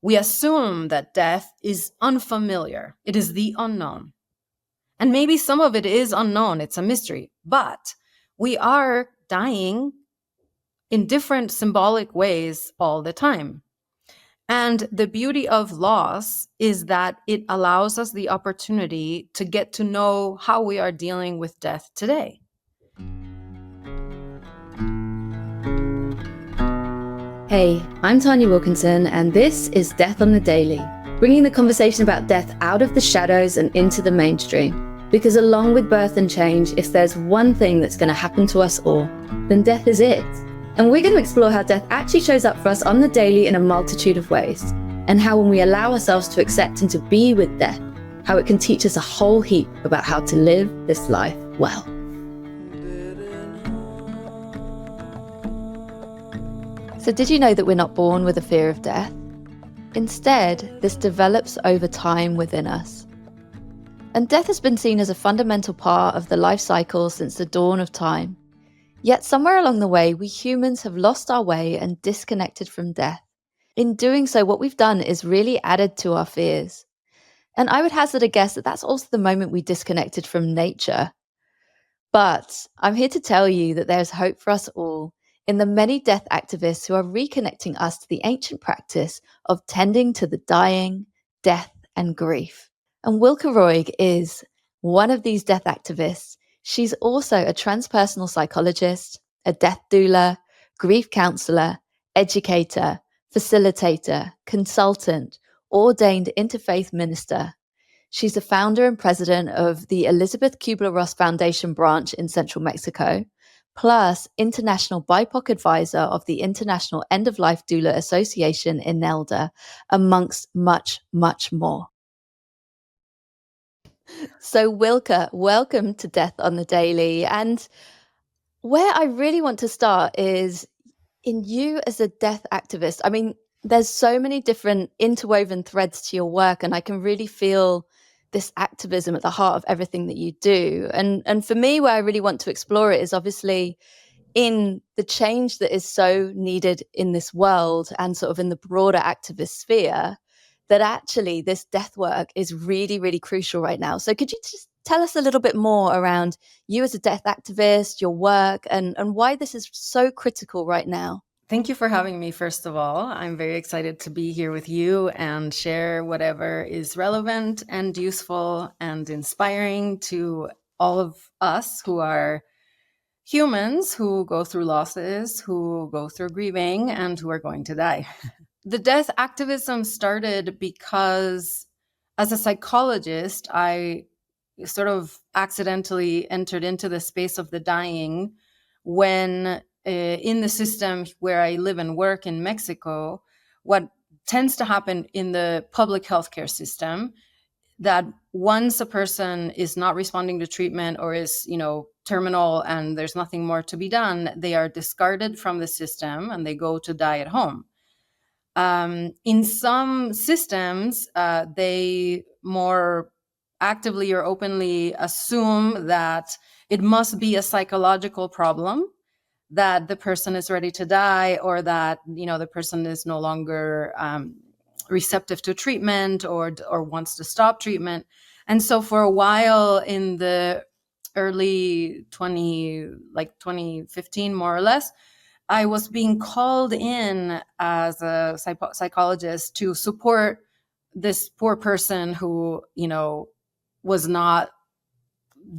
we assume that death is unfamiliar. It is the unknown. And maybe some of it is unknown. It's a mystery. But we are dying in different symbolic ways all the time. And the beauty of loss is that it allows us the opportunity to get to know how we are dealing with death today. Hey, I'm Tanya Wilkinson, and this is Death on the Daily, bringing the conversation about death out of the shadows and into the mainstream. Because along with birth and change, if there's one thing that's going to happen to us all, then death is it. And we're going to explore how death actually shows up for us on the daily in a multitude of ways, and how when we allow ourselves to accept and to be with death, how it can teach us a whole heap about how to live this life well. So did you know that we're not born with a fear of death? Instead, this develops over time within us. And death has been seen as a fundamental part of the life cycle since the dawn of time. Yet somewhere along the way, we humans have lost our way and disconnected from death. In doing so, what we've done is really added to our fears. And I would hazard a guess that that's also the moment we disconnected from nature. But I'm here to tell you that there's hope for us all in the many death activists who are reconnecting us to the ancient practice of tending to the dying, death, and grief. And Wilka Roig is one of these death activists. She's also a transpersonal psychologist, a death doula, grief counselor, educator, facilitator, consultant, ordained interfaith minister. She's the founder and president of the Elizabeth Kubler-Ross Foundation branch in Central Mexico, plus international BIPOC advisor of the International End-of-Life Doula Association in Nelda, amongst much, much more. So Wilka, welcome to Death on the Daily. And where I really want to start is in you as a death activist. I mean, there's so many different interwoven threads to your work, and I can really feel this activism at the heart of everything that you do. And for me, where I really want to explore it is obviously in the change that is so needed in this world and sort of in the broader activist sphere, that actually this death work is really, really crucial right now. So could you just tell us a little bit more around you as a death activist, your work, and why this is so critical right now? Thank you for having me, first of all. I'm very excited to be here with you and share whatever is relevant and useful and inspiring to all of us who are humans, who go through losses, who go through grieving, and who are going to die. The death activism started because as a psychologist, I sort of accidentally entered into the space of the dying when in the system where I live and work in Mexico, what tends to happen in the public healthcare system, that once a person is not responding to treatment or is, terminal and there's nothing more to be done, they are discarded from the system and they go to die at home. In some systems, they more actively or openly assume that it must be a psychological problem, that the person is ready to die, or that the person is no longer receptive to treatment or wants to stop treatment. And so for a while in the early 2015, more or less, I was being called in as a psychologist to support this poor person who, was not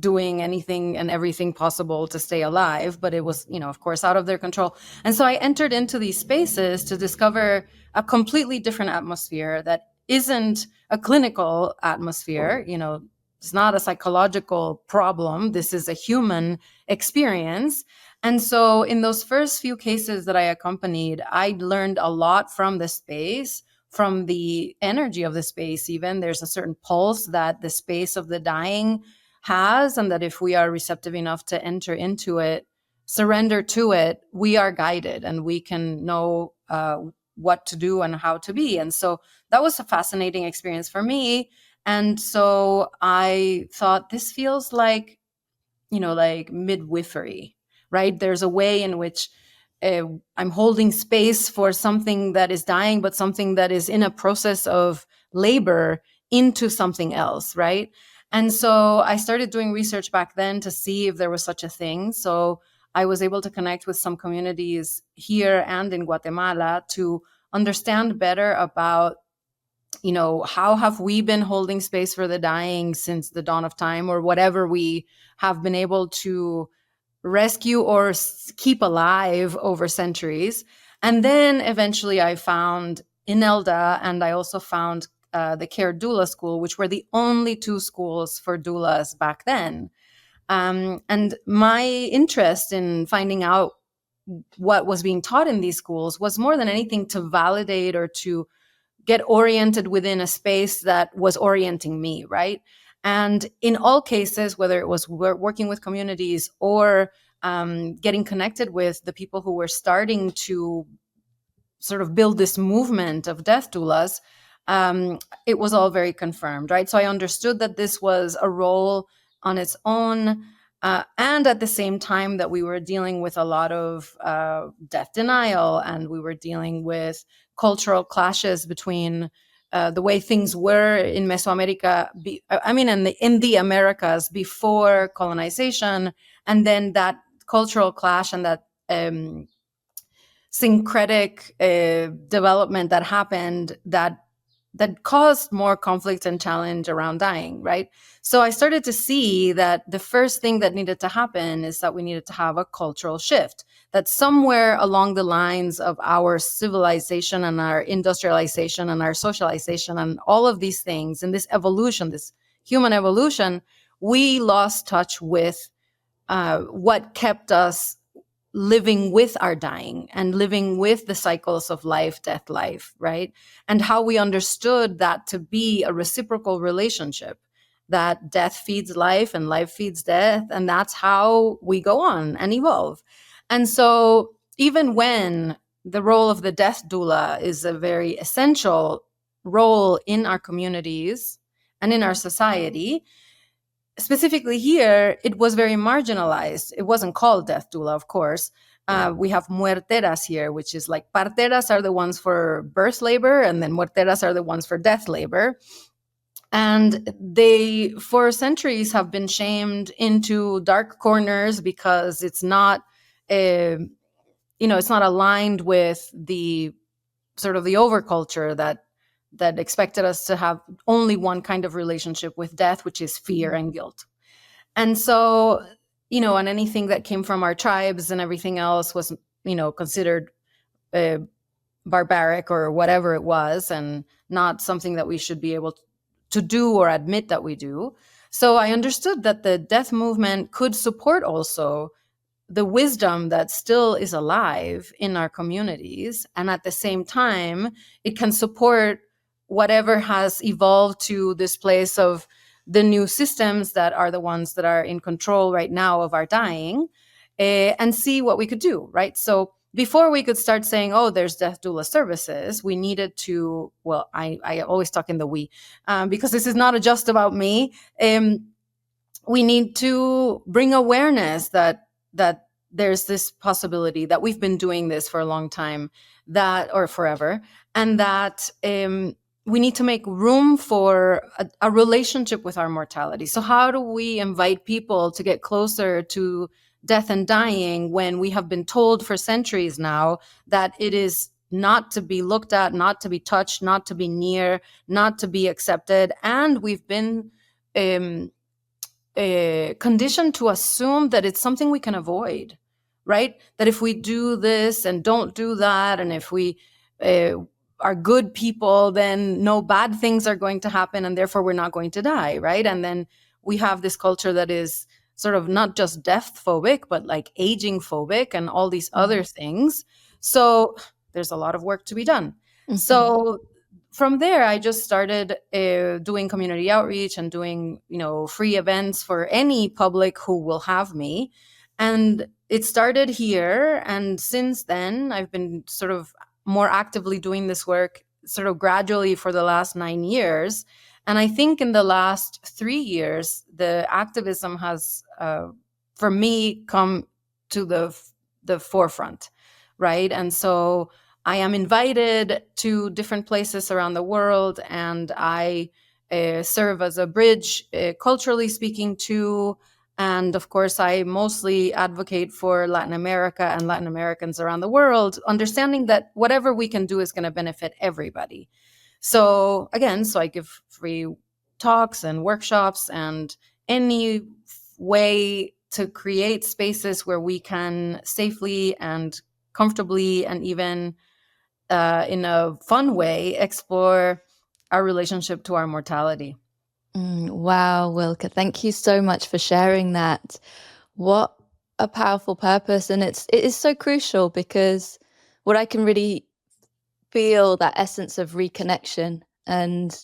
doing anything and everything possible to stay alive, but it was, of course, out of their control. And so I entered into these spaces to discover a completely different atmosphere that isn't a clinical atmosphere. It's not a psychological problem. This is a human experience. And so in those first few cases that I accompanied, I learned a lot from the space, from the energy of the space. Even there's a certain pulse that the space of the dying has, and that if we are receptive enough to enter into it, surrender to it, we are guided and we can know what to do and how to be. And so that was a fascinating experience for me. And so I thought, this feels like, like midwifery, right? There's a way in which I'm holding space for something that is dying, but something that is in a process of labor into something else, right? And so I started doing research back then to see if there was such a thing. So I was able to connect with some communities here and in Guatemala to understand better about, how have we been holding space for the dying since the dawn of time, or whatever we have been able to rescue or keep alive over centuries. And then eventually I found Inelda, and I also found the Care Doula School, which were the only two schools for doulas back then. And my interest in finding out what was being taught in these schools was more than anything to validate or to get oriented within a space that was orienting me, right? And in all cases, whether it was working with communities or getting connected with the people who were starting to sort of build this movement of death doulas, it was all very confirmed, right? So I understood that this was a role on its own. And at the same time that we were dealing with a lot of death denial, and we were dealing with cultural clashes between the way things were in Mesoamerica, in the Americas before colonization, and then that cultural clash and that syncretic development that happened that caused more conflict and challenge around dying, right? So I started to see that the first thing that needed to happen is that we needed to have a cultural shift, that somewhere along the lines of our civilization and our industrialization and our socialization and all of these things, and this evolution, this human evolution, we lost touch with what kept us living with our dying and living with the cycles of life, death, life, right? And how we understood that to be a reciprocal relationship, that death feeds life and life feeds death. And that's how we go on and evolve. And so even when the role of the death doula is a very essential role in our communities and in our society, specifically here, it was very marginalized. It wasn't called death doula, of course. We have muerteras here, which is like parteras are the ones for birth labor, and then muerteras are the ones for death labor. And they, for centuries, have been shamed into dark corners because it's not, it's not aligned with the sort of the overculture that expected us to have only one kind of relationship with death, which is fear and guilt. And so, and anything that came from our tribes and everything else was, considered barbaric or whatever it was, and not something that we should be able to do or admit that we do. So I understood that the death movement could support also the wisdom that still is alive in our communities. And at the same time, it can support whatever has evolved to this place of the new systems that are the ones that are in control right now of our dying, and see what we could do, right? So before we could start saying, oh, there's death doula services, we needed to, well, I always talk in the we, because this is not just about me. We need to bring awareness that there's this possibility, that we've been doing this for a long time, that, or forever, and that we need to make room for a relationship with our mortality. So how do we invite people to get closer to death and dying when we have been told for centuries now that it is not to be looked at, not to be touched, not to be near, not to be accepted? And we've been conditioned to assume that it's something we can avoid, right? That if we do this and don't do that, and if we are good people, then no bad things are going to happen, and therefore we're not going to die, right? And then we have this culture that is sort of not just death phobic, but like aging phobic and all these other things. So there's a lot of work to be done. Mm-hmm. So from there, I just started doing community outreach and doing, free events for any public who will have me. And it started here. And since then, I've been sort of more actively doing this work sort of gradually for the last 9 years. And I think in the last 3 years, the activism has, for me, come to the forefront, right? And so I am invited to different places around the world, and I serve as a bridge, culturally speaking, too. And of course, I mostly advocate for Latin America and Latin Americans around the world, understanding that whatever we can do is going to benefit everybody. So again, so I give free talks and workshops and any way to create spaces where we can safely and comfortably and even in a fun way explore our relationship to our mortality. Wow, Wilka, thank you so much for sharing that. What a powerful purpose. And it is so crucial because what I can really feel that essence of reconnection, and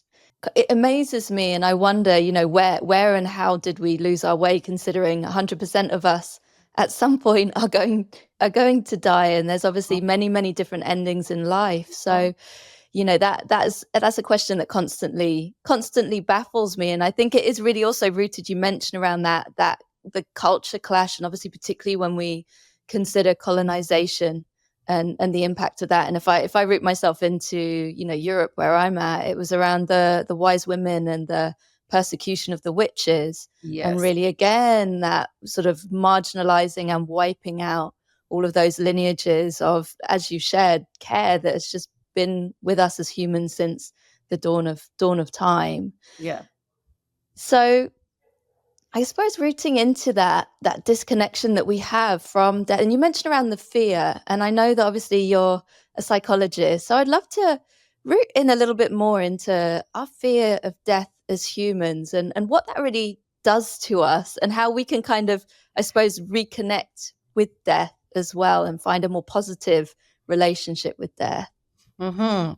it amazes me, and I wonder, where and how did we lose our way, considering 100% of us at some point are going to die, and there's obviously many different endings in life. So that's a question that constantly baffles me, and I think it is really also rooted, you mentioned, around that the culture clash, and obviously particularly when we consider colonization and the impact of that. And if I root myself into Europe, where I'm at, it was around the wise women and the persecution of the witches, and Yes. really again that sort of marginalizing and wiping out all of those lineages of, as you shared, care that has just been with us as humans since the dawn of time. Yeah. So I suppose rooting into that disconnection that we have from death, and you mentioned around the fear, and I know that obviously you're a psychologist, so I'd love to root in a little bit more into our fear of death as humans, and what that really does to us, and how we can kind of, I suppose, reconnect with death as well and find a more positive relationship with death. Hmm.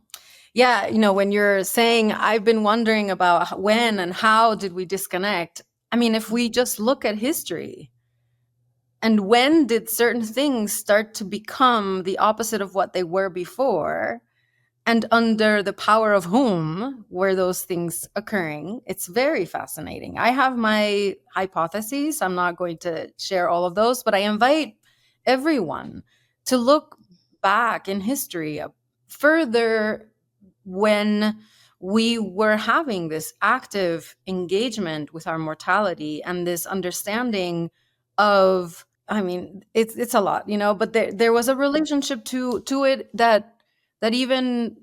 Yeah, when you're saying I've been wondering about when and how did we disconnect, I mean, if we just look at history, and when did certain things start to become the opposite of what they were before? And under the power of whom were those things occurring? It's very fascinating. I have my hypotheses. I'm not going to share all of those, but I invite everyone to look back in history further, when we were having this active engagement with our mortality and this understanding of, I mean, it's a lot, but there was a relationship to it that even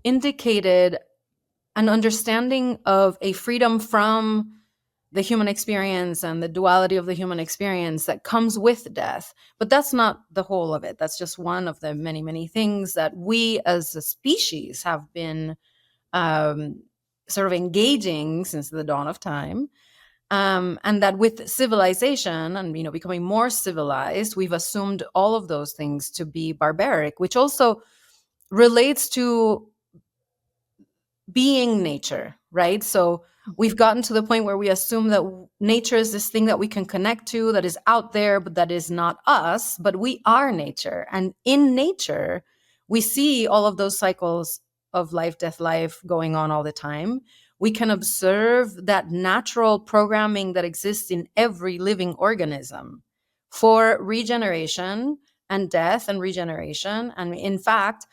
indicated an understanding of a freedom from the human experience and the duality of the human experience that comes with death. But that's not the whole of it. That's just one of the many things that we as a species have been um, sort of engaging since the dawn of time. And that with civilization and becoming more civilized, we've assumed all of those things to be barbaric, which also relates to being nature, right? So we've gotten to the point where we assume that nature is this thing that we can connect to, that is out there, but that is not us, but we are nature. And in nature, we see all of those cycles of life, death, life going on all the time. We can observe that natural programming that exists in every living organism for regeneration and death and regeneration. And in fact,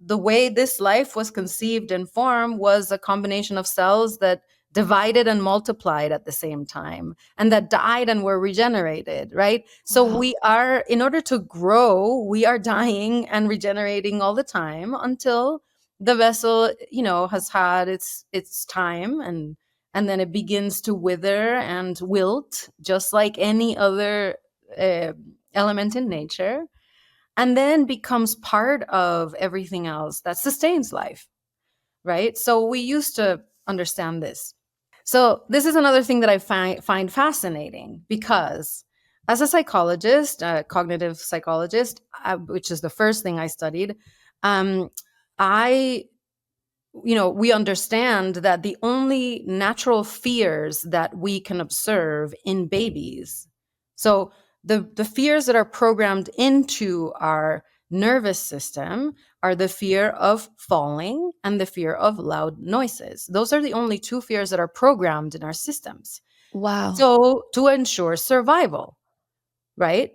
the way this life was conceived and formed was a combination of cells that divided and multiplied at the same time, and that died and were regenerated, right? So Wow. we are, in order to grow, we are dying and regenerating all the time until the vessel, has had its time, and then it begins to wither and wilt, just like any other uh, element in nature, and then becomes part of everything else that sustains life, right? So we used to understand this. So this is another thing that I find fascinating, because as a psychologist, a cognitive psychologist, which is the first thing I studied, I we understand that the only natural fears that we can observe in babies, so the fears that are programmed into our nervous system, are the fear of falling and the fear of loud noises. Those are the only two fears that are programmed in our systems. Wow. So to ensure survival, right?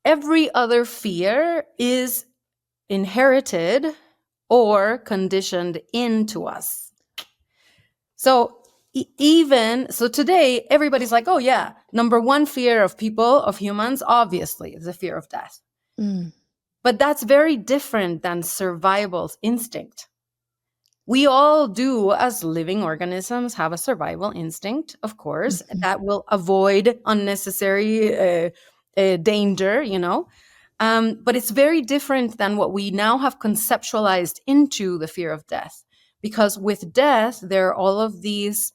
every other fear is inherited or conditioned into us. So even so today, everybody's like, oh yeah, number one fear of people, of humans, obviously, is the fear of death. Mm. But that's very different than survival instinct. We all do, as living organisms, have a survival instinct, of course, that will avoid unnecessary danger, but it's very different than what we now have conceptualized into the fear of death. Because with death, there are all of these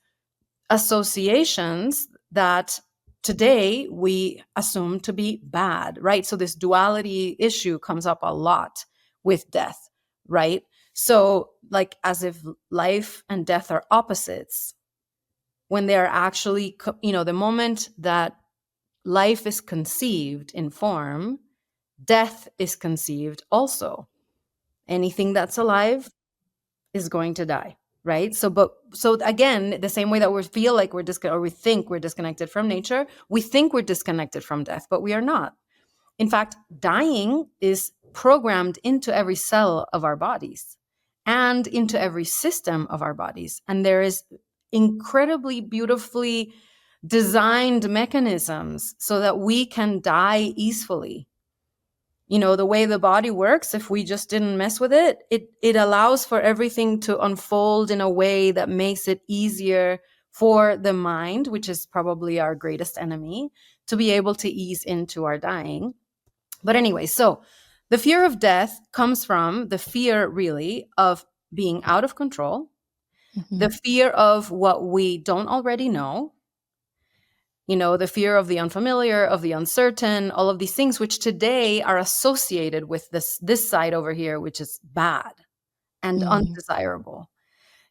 associations that today we assume to be bad, right? So this duality issue comes up a lot with death, right? So, like, as if life and death are opposites, when they're actually, the moment that life is conceived in form, death is conceived also. Anything that's alive is going to die, right? So again, the same way that we feel like we think we're disconnected from nature, we think we're disconnected from death, but we are not. In fact, dying is programmed into every cell of our bodies and into every system of our bodies. And there is incredibly beautifully designed mechanisms so that we can die easily. The way the body works, if we just didn't mess with it allows for everything to unfold in a way that makes it easier for the mind, which is probably our greatest enemy, to be able to ease into our dying. But anyway, so the fear of death comes from the fear, really, of being out of control, the fear of what we don't already know, the fear of the unfamiliar, of the uncertain, all of these things, which today are associated with this side over here, which is bad and undesirable.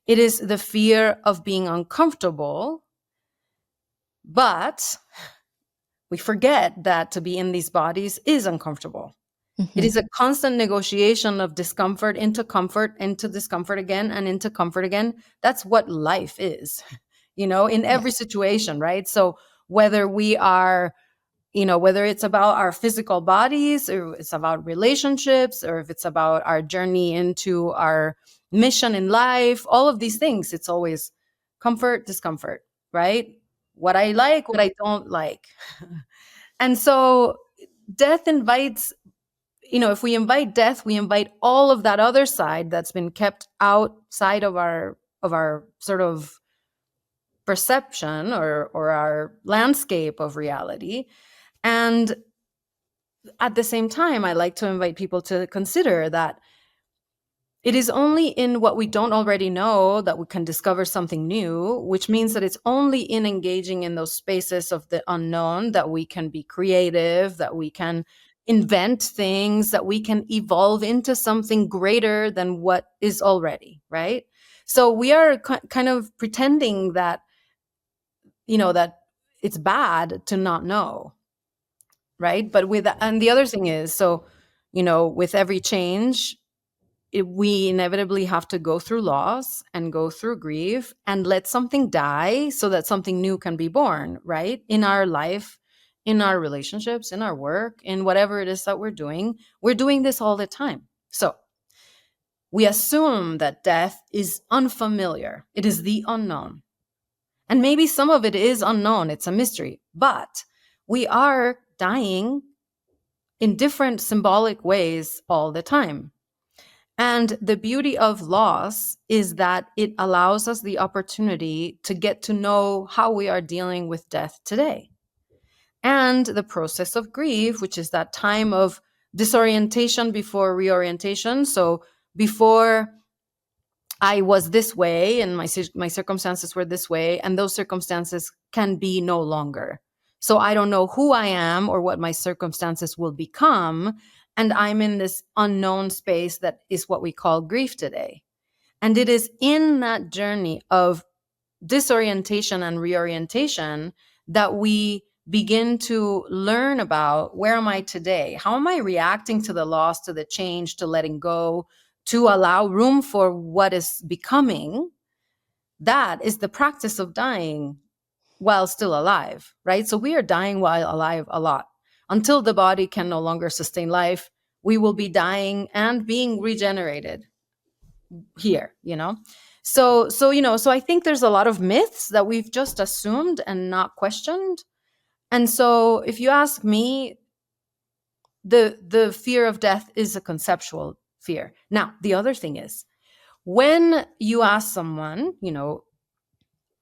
It is the fear of being uncomfortable, but we forget that to be in these bodies is uncomfortable. It is a constant negotiation of discomfort into comfort, into discomfort again, and into comfort again. That's what life is, in every situation, right? So whether we are, whether it's about our physical bodies, or it's about relationships, or if it's about our journey into our mission in life, all of these things, it's always comfort, discomfort, right? What I like, what I don't like. And so death invites, if we invite death, we invite all of that other side that's been kept outside of our sort of perception or our landscape of reality. And at the same time, I like to invite people to consider that it is only in what we don't already know that we can discover something new, which means that it's only in engaging in those spaces of the unknown that we can be creative, that we can invent things, that we can evolve into something greater than what is already, right? So we are kind of pretending that, that it's bad to not know, right? But and the other thing is, so, with every change, we inevitably have to go through loss and go through grief and let something die so that something new can be born, right? In our life, in our relationships, in our work, in whatever it is that we're doing this all the time. So we assume that death is unfamiliar. It is the unknown. And maybe some of it is unknown. It's a mystery, but we are dying in different symbolic ways all the time. And the beauty of loss is that it allows us the opportunity to get to know how we are dealing with death today. And the process of grief, which is that time of disorientation before reorientation. So before I was this way and my circumstances were this way, and those circumstances can be no longer. So I don't know who I am or what my circumstances will become. And I'm in this unknown space that is what we call grief today. And it is in that journey of disorientation and reorientation that we begin to learn about, where am I today? How am I reacting to the loss, to the change, to letting go, to allow room for what is becoming? That is the practice of dying while still alive, right? So we are dying while alive a lot. until the body can no longer sustain life, we will be dying and being regenerated here, so I think there's a lot of myths that we've just assumed and not questioned. And so if you ask me, the fear of death is a conceptual fear. Now, the other thing is, when you ask someone,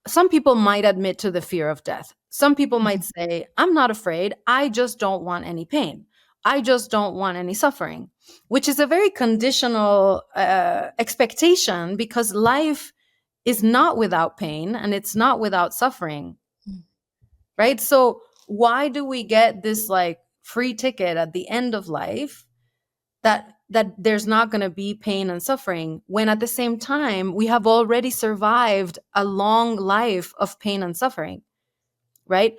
some people might admit to the fear of death. Some people might say, I'm not afraid. I just don't want any pain. I just don't want any suffering, which is a very conditional expectation, because life is not without pain and it's not without suffering, right? So why do we get this like free ticket at the end of life that there's not going to be pain and suffering, when at the same time we have already survived a long life of pain and suffering, right?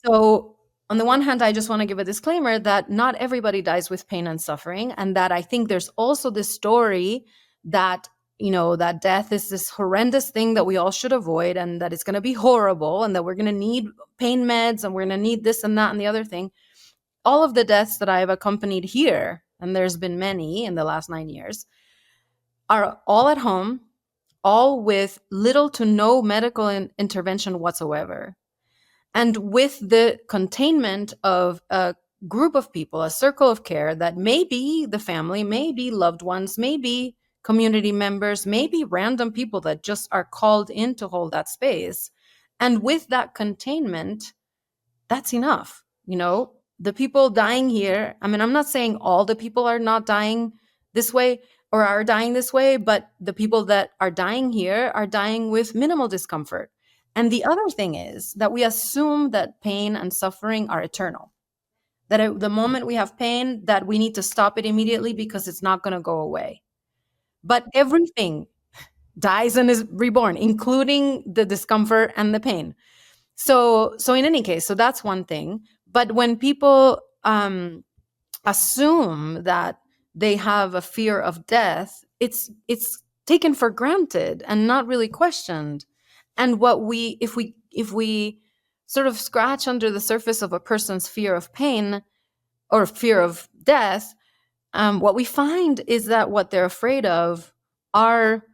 So on the one hand, I just want to give a disclaimer that not everybody dies with pain and suffering, and that I think there's also this story that that death is this horrendous thing that we all should avoid, and that it's going to be horrible, and that we're going to need pain meds, and we're going to need this and that and the other thing. All of the deaths that I have accompanied here, and there's been many in the last 9 years, are all at home, all with little to no medical intervention whatsoever. And with the containment of a group of people, a circle of care that may be the family, may be loved ones, may be community members, may be random people that just are called in to hold that space. And with that containment, that's enough. The people dying here, I mean, I'm not saying all the people are not dying this way or are dying this way, but the people that are dying here are dying with minimal discomfort. And the other thing is that we assume that pain and suffering are eternal, that at the moment we have pain, that we need to stop it immediately because it's not going to go away. But everything dies and is reborn, including the discomfort and the pain. So in any case, so that's one thing. But when people assume that they have a fear of death, it's taken for granted and not really questioned. And if we sort of scratch under the surface of a person's fear of pain or fear of death, what we find is that what they're afraid of are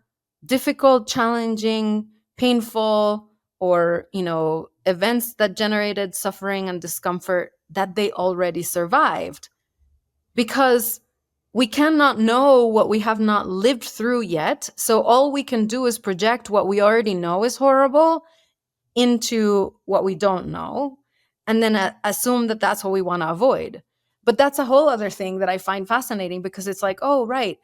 difficult, challenging, painful, or events that generated suffering and discomfort that they already survived. Because we cannot know what we have not lived through yet. So all we can do is project what we already know is horrible into what we don't know, and then assume that that's what we want to avoid. But that's a whole other thing that I find fascinating, because it's like, oh, right,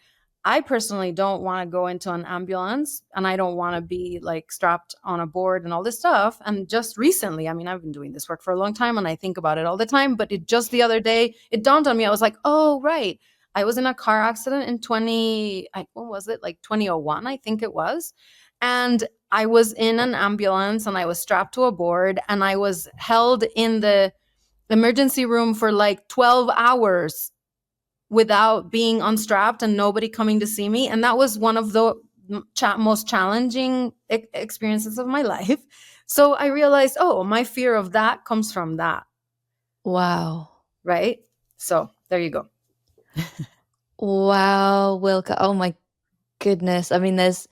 I personally don't want to go into an ambulance, and I don't want to be like strapped on a board and all this stuff. And just recently, I mean, I've been doing this work for a long time and I think about it all the time, but just the other day, it dawned on me. I was like, oh, right, I was in a car accident in when was it? Like 2001, I think it was. And I was in an ambulance and I was strapped to a board and I was held in the emergency room for like 12 hours without being unstrapped and nobody coming to see me. And that was one of the most challenging experiences of my life. So I realized, oh, my fear of that comes from that. Wow. Right? So there you go. Wow, Wilka. Oh my goodness. I mean, there's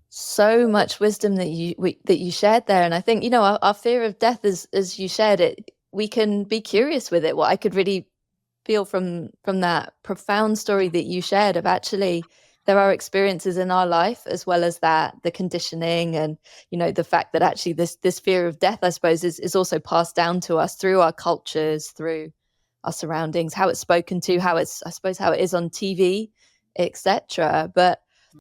so much wisdom that you shared there, and I think our fear of death, as you shared it, we can be curious with it. What I could really feel from that profound story that you shared of actually there are experiences in our life as well as that the conditioning and the fact that actually this fear of death, I suppose, is also passed down to us through our cultures, through our surroundings, how it's spoken to, how it is on TV, etc. But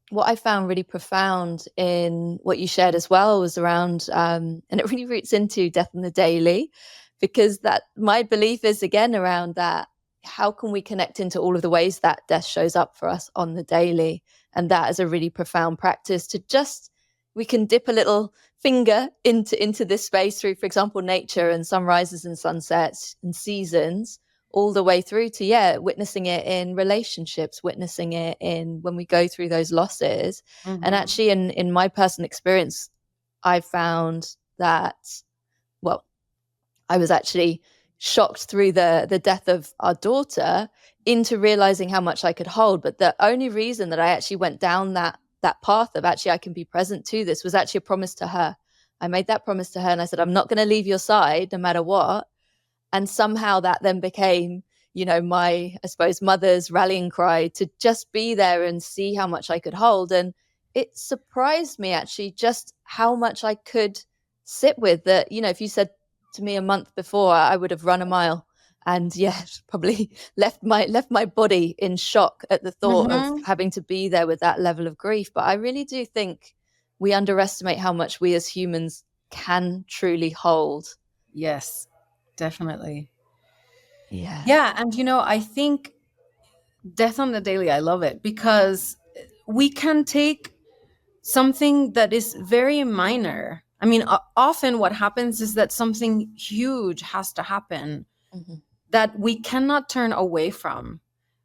what I found really profound in what you shared as well was around, and it really roots into death on the daily, because that my belief is again around that. How can we connect into all of the ways that death shows up for us on the daily? And that is a really profound practice to we can dip a little finger into this space through, for example, nature and sunrises and sunsets and seasons, all the way through to witnessing it in relationships, witnessing it in when we go through those losses. Mm-hmm. And actually in my personal experience, I found that, well, I was actually shocked through the death of our daughter into realizing how much I could hold. But the only reason that I actually went down that path of actually I can be present to this was actually a promise to her. I made that promise to her and I said, I'm not going to leave your side no matter what. And somehow that then became, my, I suppose, mother's rallying cry to just be there and see how much I could hold. And it surprised me actually just how much I could sit with that. If you said to me a month before, I would have run a mile and probably left my body in shock at the thought of Mm-hmm. having to be there with that level of grief. But I really do think we underestimate how much we as humans can truly hold. Yes, definitely. Yeah. Yeah, and I think Death on the Daily, I love it because we can take something that is very minor. I mean, often what happens is that something huge has to happen Mhm. that we cannot turn away from,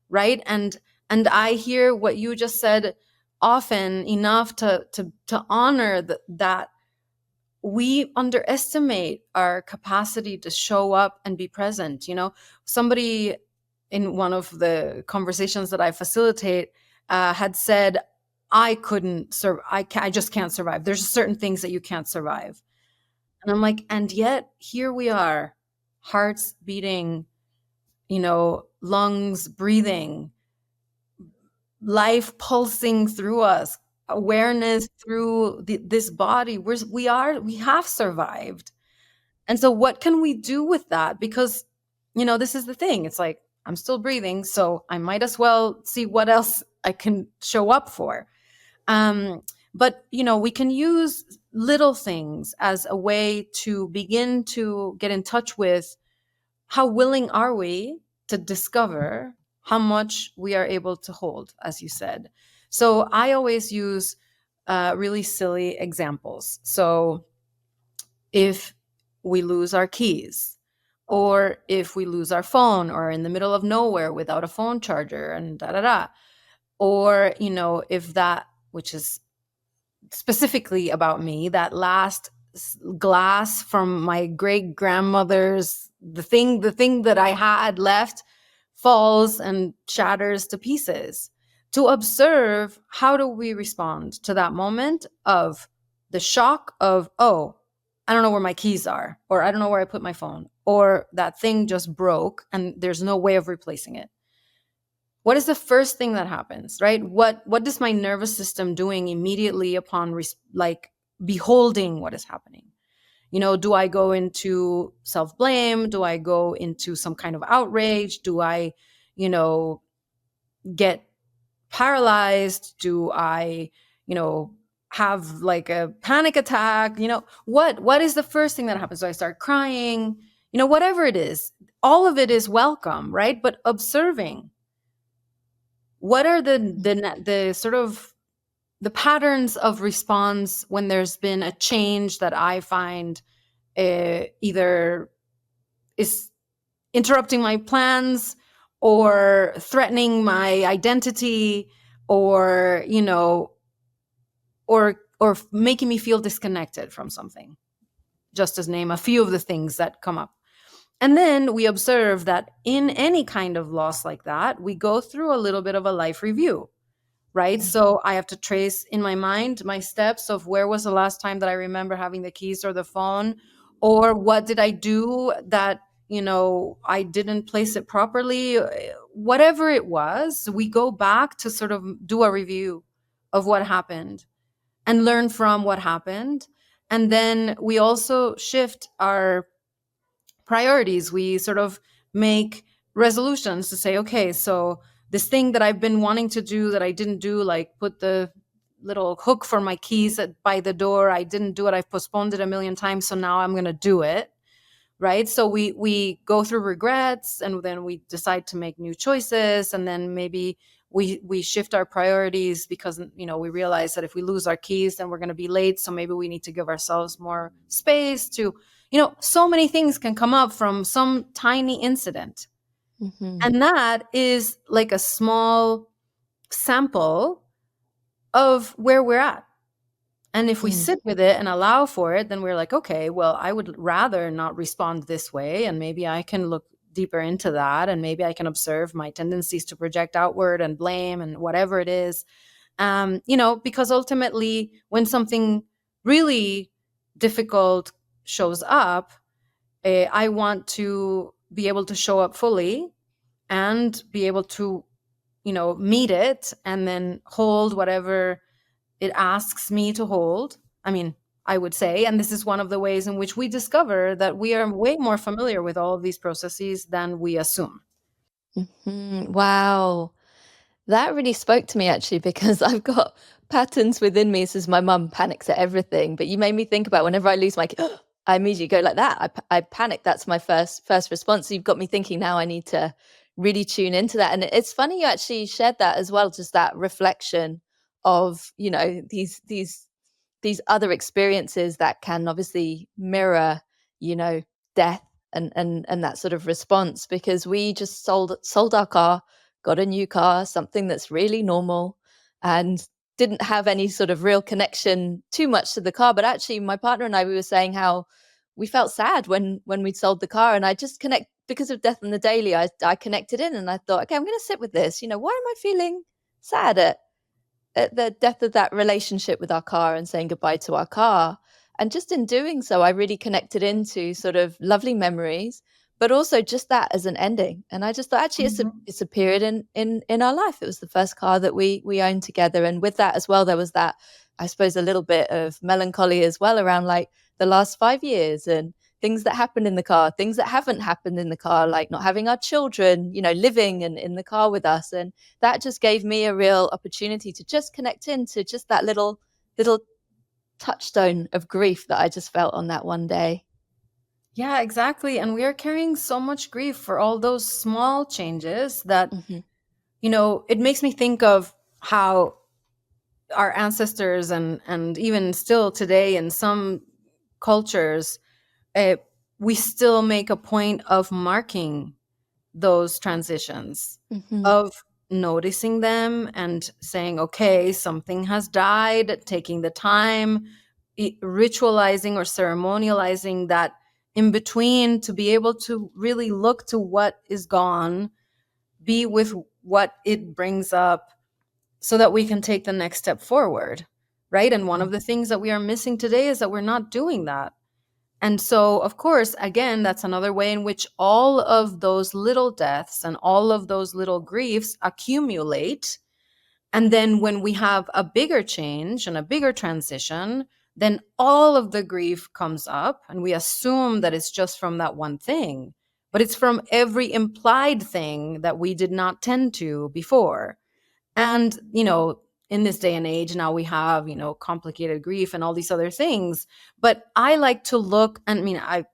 right? And I hear what you just said often enough to honor that we underestimate our capacity to show up and be present. Somebody in one of the conversations that I facilitate had said, I couldn't serve. I just can't survive. There's certain things that you can't survive. And I'm like, and yet here we are, hearts beating, lungs breathing, life pulsing through us, awareness through this body. We have survived. And so what can we do with that? Because, this is the thing. It's like, I'm still breathing, so I might as well see what else I can show up for. But, we can use little things as a way to begin to get in touch with how willing are we to discover how much we are able to hold, as you said. So I always use really silly examples. So if we lose our keys, or if we lose our phone, or in the middle of nowhere without a phone charger, and da da da, or if that, which is specifically about me, that last glass from my great grandmother's, the thing that I had left, falls and shatters to pieces. To observe, how do we respond to that moment of the shock of, oh, I don't know where my keys are, or I don't know where I put my phone, or that thing just broke and there's no way of replacing it. What is the first thing that happens, right? What does my nervous system doing immediately upon like beholding what is happening? Do I go into self-blame? Do I go into some kind of outrage? Do I get paralyzed? Do I have like a panic attack? What is the first thing that happens? Do I start crying? Whatever it is, all of it is welcome, right? But observing, what are the sort of the patterns of response when there's been a change that I find either is interrupting my plans, or threatening my identity, or or making me feel disconnected from something, just as name a few of the things that come up. And then we observe that in any kind of loss like that, we go through a little bit of a life review, right? So I have to trace in my mind my steps of where was the last time that I remember having the keys or the phone, or what did I do that, I didn't place it properly, whatever it was. We go back to sort of do a review of what happened and learn from what happened. And then we also shift our priorities. We sort of make resolutions to say, okay, so this thing that I've been wanting to do that I didn't do, like put the little hook for my keys by the door, I didn't do it. I've postponed it a million times, so now I'm going to do it. Right? So we go through regrets, and then we decide to make new choices, and then maybe we shift our priorities because we realize that if we lose our keys, then we're going to be late, so maybe we need to give ourselves more space to, so many things can come up from some tiny incident. Mm-hmm. And that is like a small sample of where we're at. And if we Mm. sit with it and allow for it, then we're like, okay, well, I would rather not respond this way. And maybe I can look deeper into that. And maybe I can observe my tendencies to project outward and blame and whatever it is. Because ultimately, when something really difficult shows up, I want to be able to show up fully and be able to, meet it and then hold whatever it asks me to hold. I mean, I would say, and this is one of the ways in which we discover that we are way more familiar with all of these processes than we assume. Wow. That really spoke to me actually because I've got patterns within me. Says my mum panics at everything, but you made me think about whenever I lose my I immediately go like that. I panic. That's my first response. So you've got me thinking now I need to really tune into that. And it's funny you actually shared that as well, just that reflection of, these other experiences that can obviously mirror, you know, death and that sort of response, because we just sold our car, got a new car, something that's really normal, and didn't have any sort of real connection too much to the car. But actually my partner and I, we were saying how we felt sad when we'd sold the car, and I just connect because of death in the daily. I connected in and I thought, okay, I'm going to sit with this. Why am I feeling sad at the death of that relationship with our car and saying goodbye to our car? And just in doing so, I really connected into sort of lovely memories, but also just that as an ending. And I just thought, actually, Mhm. it's a period in our life. It was the first car that we owned together, and with that as well, there was that, I suppose, a little bit of melancholy as well around like the last 5 years and things that happened in the car, things that haven't happened in the car, like not having our children, living in the car with us. And that just gave me a real opportunity to just connect into just that little touchstone of grief that I just felt on that one day. Yeah, exactly. And we are carrying so much grief for all those small changes that, Hmm. it makes me think of how our ancestors and even still today in some cultures, uh, we still make a point of marking those transitions, Hmm. of noticing them and saying, okay, something has died, taking the time, ritualizing or ceremonializing that in between to be able to really look to what is gone, be with what it brings up so that we can take the next step forward. Right. And one of the things that we are missing today is that we're not doing that. And so, of course, again, that's another way in which all of those little deaths and all of those little griefs accumulate. And then when we have a bigger change and a bigger transition, then all of the grief comes up and we assume that it's just from that one thing, but it's from every implied thing that we did not tend to before. And, in this day and age, now we have, complicated grief and all these other things. But I like to look, I mean, I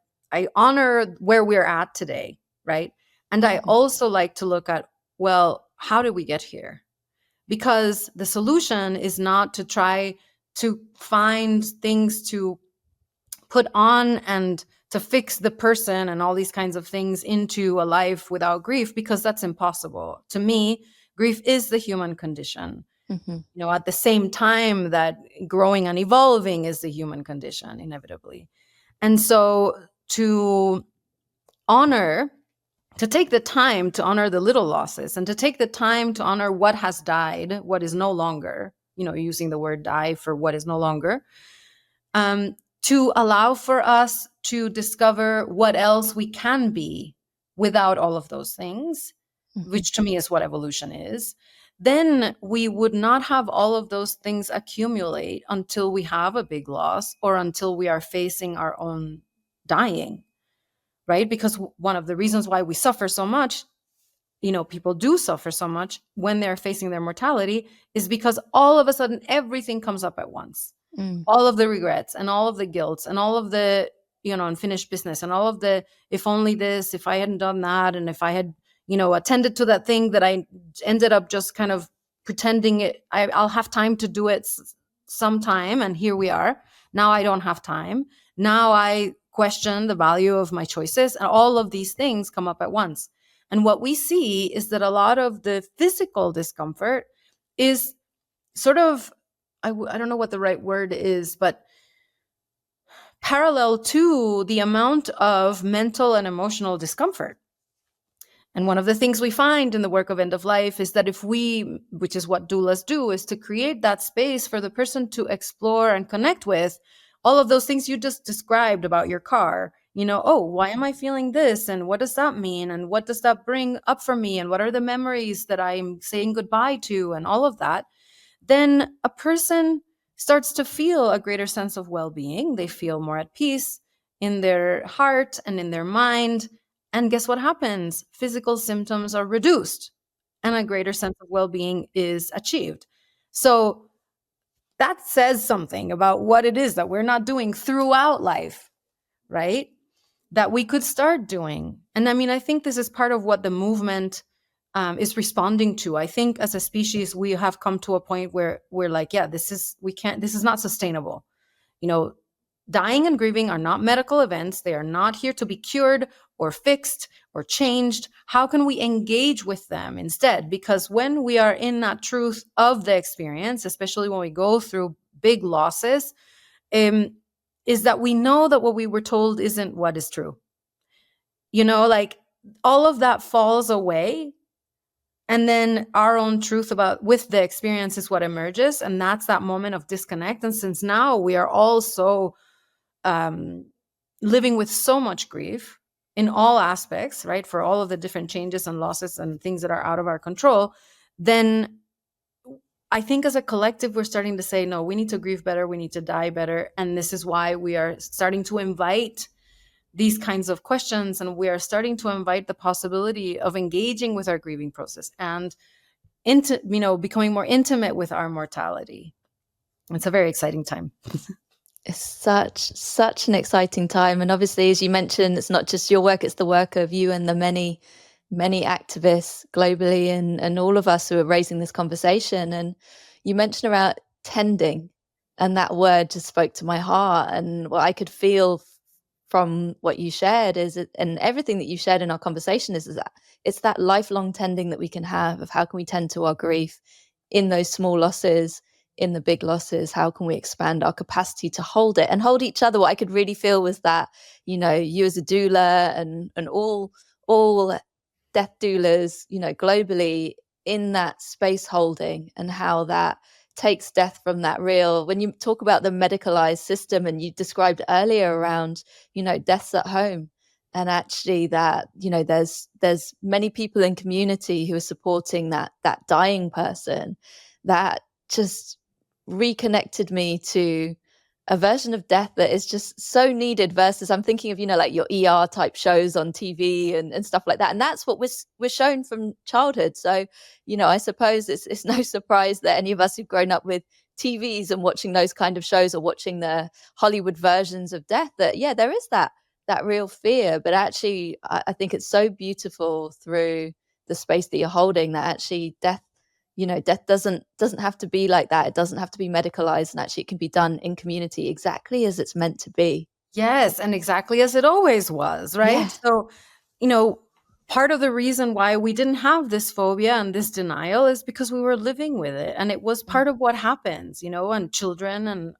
honor where we're at today, right? And I Hmm. also like to look at, well, how did we get here? Because the solution is not to try to find things to put on and to fix the person and all these kinds of things into a life without grief, because that's impossible. To me, grief is the human condition. Hmm. At the same time that growing and evolving is the human condition, inevitably. And so to honor, to take the time to honor the little losses and to take the time to honor what has died, what is no longer, using the word die for what is no longer, um, to allow for us to discover what else we can be without all of those things, Hmm. which to me is what evolution is, then we would not have all of those things accumulate until we have a big loss or until we are facing our own dying, right? Because one of the reasons why we suffer so much, people do suffer so much when they're facing their mortality, is because all of a sudden everything comes up at once, Mm. all of the regrets and all of the guilt and all of the unfinished business and all of the, if only this, if I hadn't done that, and if I had attended to that thing that I ended up just kind of pretending I'll have time to do it sometime, and here we are. Now I don't have time. Now I question the value of my choices, and all of these things come up at once. And what we see is that a lot of the physical discomfort is sort of I don't know what the right word is, but parallel to the amount of mental and emotional discomfort. And one of the things we find in the work of end of life is that if we, which is what doulas do, is to create that space for the person to explore and connect with all of those things you just described about your car. Oh, why am I feeling this? And what does that mean? And what does that bring up for me? And what are the memories that I'm saying goodbye to? And all of that. Then a person starts to feel a greater sense of well being. They feel more at peace in their heart and in their mind. And guess what happens? Physical symptoms are reduced and a greater sense of well being is achieved. So that says something about what it is that we're not doing throughout life, right? That we could start doing. And I mean, I think this is part of what the movement is responding to. I think as a species, we have come to a point where we're like, yeah, this is not sustainable. Dying and grieving are not medical events. They are not here to be cured or fixed or changed. How can we engage with them instead? Because when we are in that truth of the experience, especially when we go through big losses, is that we know that what we were told isn't what is true. Like all of that falls away. And then our own truth with the experience is what emerges. And that's that moment of disconnect. And since now we are all so living with so much grief in all aspects, right? For all of the different changes and losses and things that are out of our control, then I think as a collective, we're starting to say, no, we need to grieve better. We need to die better. And this is why we are starting to invite these kinds of questions. And we are starting to invite the possibility of engaging with our grieving process and becoming more intimate with our mortality. It's a very exciting time. It's such an exciting time. And obviously, as you mentioned, it's not just your work, it's the work of you and the many activists globally and all of us who are raising this conversation. And you mentioned about tending, and that word just spoke to my heart. And what I could feel from what you shared and everything that you shared in our conversation is that it's that lifelong tending that we can have of how can we tend to our grief in those small losses, in the big losses. How can we expand our capacity to hold it and hold each other? What I could really feel was that, you as a doula and all death doulas, globally, in that space holding, and how that takes death from that real. When you talk about the medicalized system, and you described earlier around, deaths at home, and actually that, there's many people in community who are supporting that dying person, that just reconnected me to a version of death that is just so needed, versus I'm thinking of, like your ER type shows on TV and stuff like that. And that's what we're shown from childhood. So, I suppose it's no surprise that any of us who've grown up with TVs and watching those kind of shows, or watching the Hollywood versions of death, that, yeah, there is that real fear. But actually, I think it's so beautiful through the space that you're holding, that actually death doesn't have to be like that. It doesn't have to be medicalized, and actually it can be done in community exactly as it's meant to be. Yes, and exactly as it always was, right? Yeah. So, part of the reason why we didn't have this phobia and this denial is because we were living with it, and it was part of what happens, and children and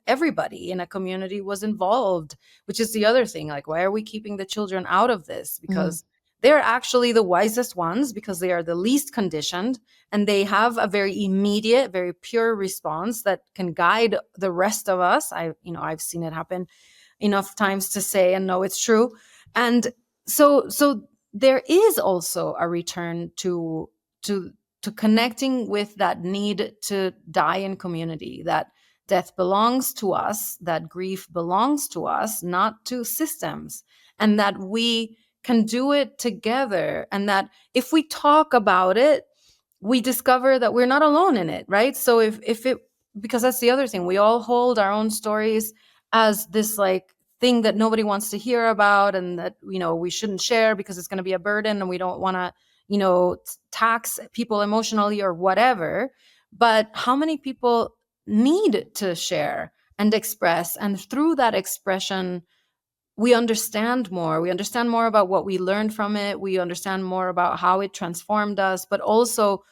everybody in a community was involved, which is the other thing. Like, why are we keeping the children out of this? Because they're actually the wisest ones, because they are the least conditioned, and they have a very immediate, very pure response that can guide the rest of us. I've seen it happen enough times to say and know it's true. And so there is also a return to connecting with that need to die in community, that death belongs to us, that grief belongs to us, not to systems, and that we can do it together. And that if we talk about it, we discover that we're not alone in it, right? So if it, because that's the other thing, we all hold our own stories as this like thing that nobody wants to hear about, and that, we shouldn't share because it's going to be a burden, and we don't want to, tax people emotionally or whatever. But how many people need to share and express? And through that expression, we understand more about what we learned from it. We understand more about how it transformed us, but also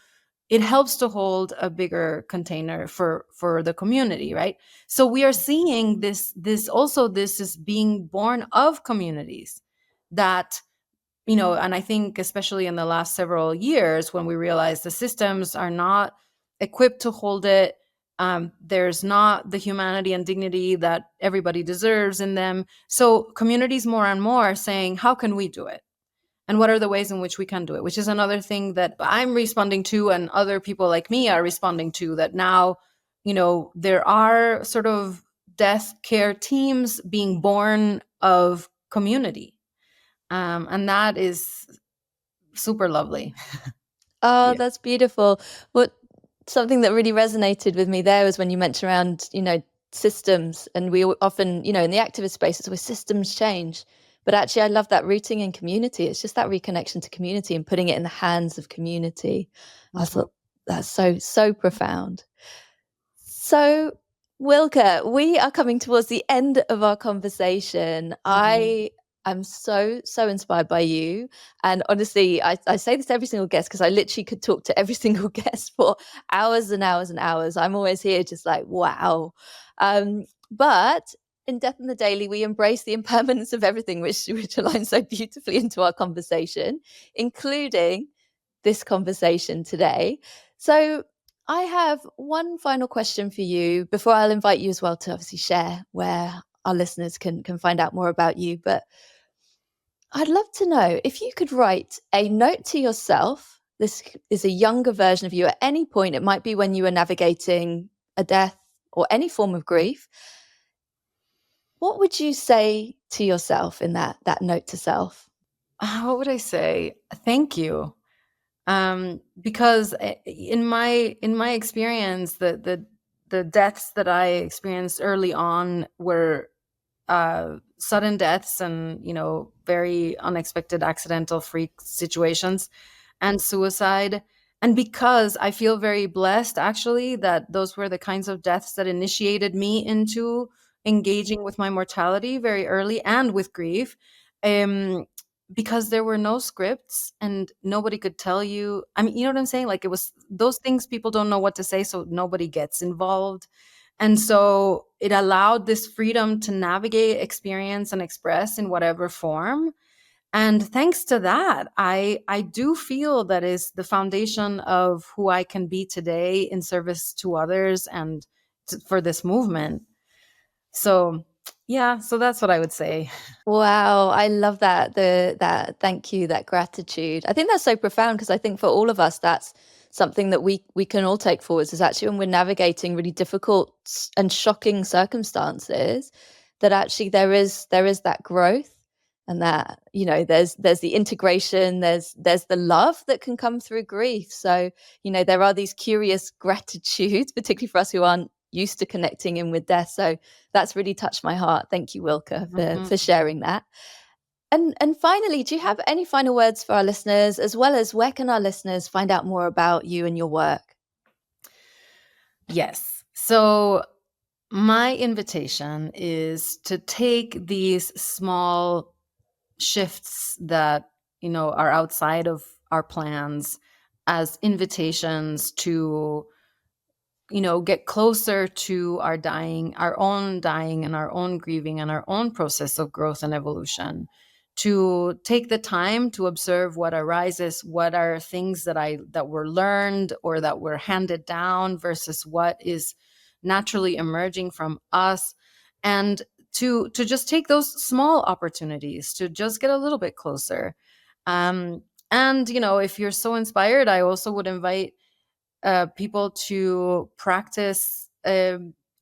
it helps to hold a bigger container for the community, right? So we are seeing this is being born of communities that, and I think especially in the last several years, when we realize the systems are not equipped to hold it, there's not the humanity and dignity that everybody deserves in them. So communities more and more are saying, how can we do it? And what are the ways in which we can do it? Which is another thing that I'm responding to, and other people like me are responding to, that now, there are sort of death care teams being born of community. And that is super lovely. Oh, Yeah. that's beautiful. What Something that really resonated with me there was when you mentioned around, systems, and we often, in the activist space, it's always systems change. But actually, I love that rooting in community. It's just that reconnection to community and putting it in the hands of community. I Mhm. thought that's so, so profound. So, Wilka, we are coming towards the end of our conversation. Mhm. I am so, so inspired by you. And honestly, I say this to every single guest because I literally could talk to every single guest for hours and hours and hours. I'm always here just like, wow. But in Death in the Daily, we embrace the impermanence of everything, which aligns so beautifully into our conversation, including this conversation today. So, I have one final question for you before I'll invite you as well to obviously share where our listeners can find out more about you. But I'd love to know if you could write a note to yourself. This is a younger version of you at any point. It might be when you were navigating a death or any form of grief. What would you say to yourself in that note to self? What would I say? Thank you. Because in my experience, the deaths that I experienced early on were sudden deaths, and very unexpected accidental freak situations, and suicide. And because I feel very blessed, actually, that those were the kinds of deaths that initiated me into engaging with my mortality very early and with grief. um because there were no scripts, and nobody could tell you, I mean, you know what I'm saying, like, it was those things, people don't know what to say, so nobody gets involved. And so it allowed this freedom to navigate, experience, and express in whatever form. And thanks to that, I do feel that is the foundation of who I can be today in service to others, and for this movement. So yeah, so that's what I would say. Wow, I love that. That thank you, that gratitude. I think that's so profound because I think for all of us, that's something that we can all take forwards is actually when we're navigating really difficult and shocking circumstances, that actually there is that growth and that, there's the integration, there's the love that can come through grief. So, there are these curious gratitudes, particularly for us who aren't used to connecting in with death. So that's really touched my heart. Thank you, Wilka, for Mhm. sharing that. And finally, do you have any final words for our listeners, as well as where can our listeners find out more about you and your work? Yes. So my invitation is to take these small shifts that, are outside of our plans as invitations to, get closer to our own dying, and our own grieving, and our own process of growth and evolution. To take the time to observe what arises, what are things that were learned or that were handed down versus what is naturally emerging from us, and to just take those small opportunities to just get a little bit closer. Um, and if you're so inspired, I also would invite people to practice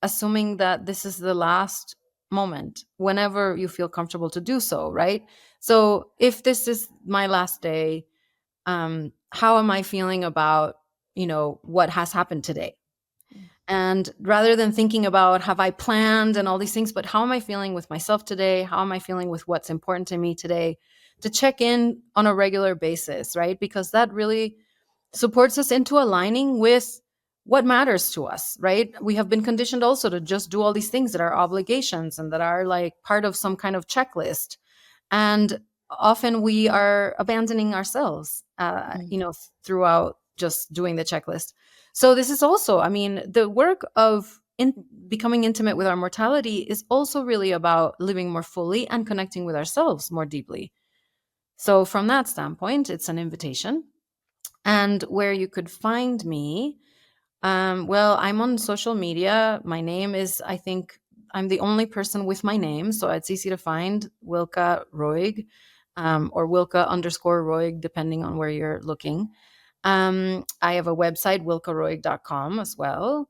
assuming that this is the last moment whenever you feel comfortable to do so, right? So if this is my last day, how am I feeling about, what has happened today? And rather than thinking about, have I planned and all these things, but how am I feeling with myself today? How am I feeling with what's important to me today? To check in on a regular basis, right? Because that really supports us into aligning with what matters to us, right? We have been conditioned also to just do all these things that are obligations and that are like part of some kind of checklist. And often we are abandoning ourselves, Mm. throughout just doing the checklist. So this is also, I mean, the work of becoming intimate with our mortality is also really about living more fully and connecting with ourselves more deeply. So from that standpoint, it's an invitation. And where you could find me, well, I'm on social media. My name is, I think, I'm the only person with my name, so it's easy to find, Wilka Roig, or Wilka_Roig, depending on where you're looking. I have a website, wilkaroig.com as well.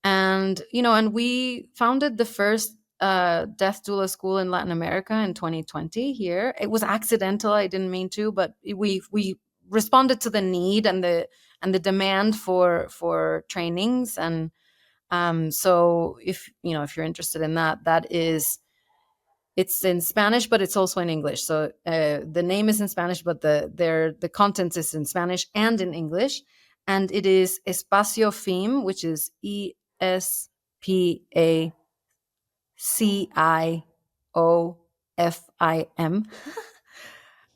And, and we founded the first death doula school in Latin America in 2020 here. It was accidental. I didn't mean to, but we responded to the need and the demand for trainings. And so if you're interested in that is, it's in Spanish, but it's also in English. So the name is in Spanish, but the content is in Spanish and in English. And it is Espacio Fim, which is ESPACIOFIM.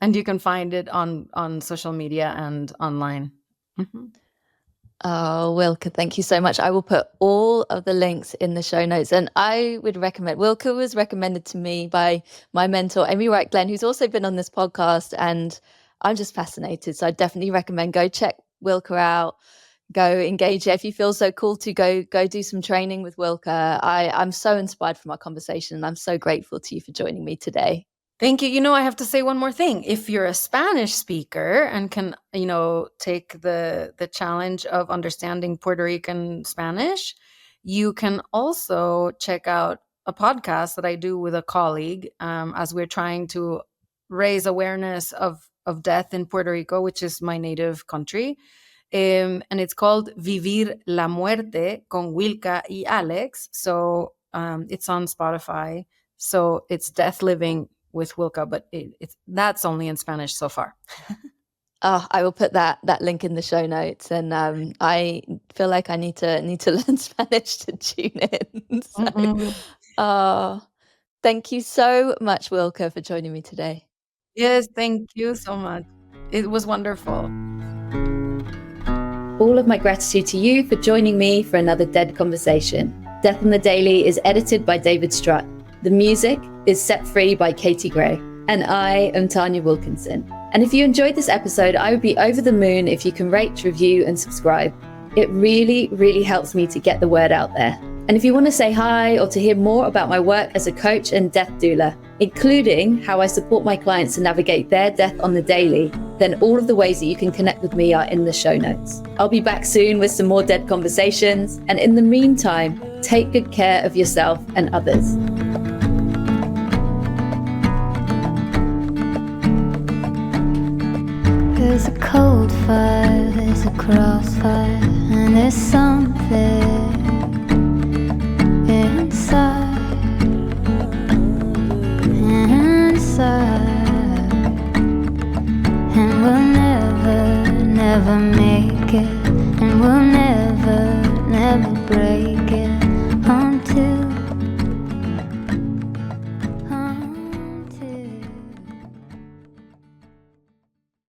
And you can find it on social media and online. Mm-hmm. Oh, Wilka, thank you so much. I will put all of the links in the show notes. And I would recommend, Wilka was recommended to me by my mentor, Amy Wright Glenn, who's also been on this podcast. And I'm just fascinated. So I definitely recommend go check Wilka out, go engage. If you feel so cool to go do some training with Wilka. I'm so inspired from our conversation. And I'm so grateful to you for joining me today. Thank you. I have to say one more thing. If you're a Spanish speaker and can, take the challenge of understanding Puerto Rican Spanish, you can also check out a podcast that I do with a colleague as we're trying to raise awareness of death in Puerto Rico, which is my native country. And it's called Vivir la Muerte con Wilka y Alex. So it's on Spotify. So it's Death Living with Wilka, but that's only in Spanish so far. Oh, I will put that link in the show notes, and I feel like I need to learn Spanish to tune in. So, thank you so much, Wilka, for joining me today. Yes, thank you so much. It was wonderful. All of my gratitude to you for joining me for another Dead Conversation. Death on the Daily is edited by David Strutt. The music is Set Free by Katie Gray. And I am Tanya Wilkinson. And if you enjoyed this episode, I would be over the moon if you can rate, review, and subscribe. It really, really helps me to get the word out there. And if you want to say hi or to hear more about my work as a coach and death doula, including how I support my clients to navigate their death on the daily, then all of the ways that you can connect with me are in the show notes. I'll be back soon with some more Dead Conversations. And in the meantime, take good care of yourself and others. There's a cold fire, there's a crossfire, and there's something inside, and we'll never make it.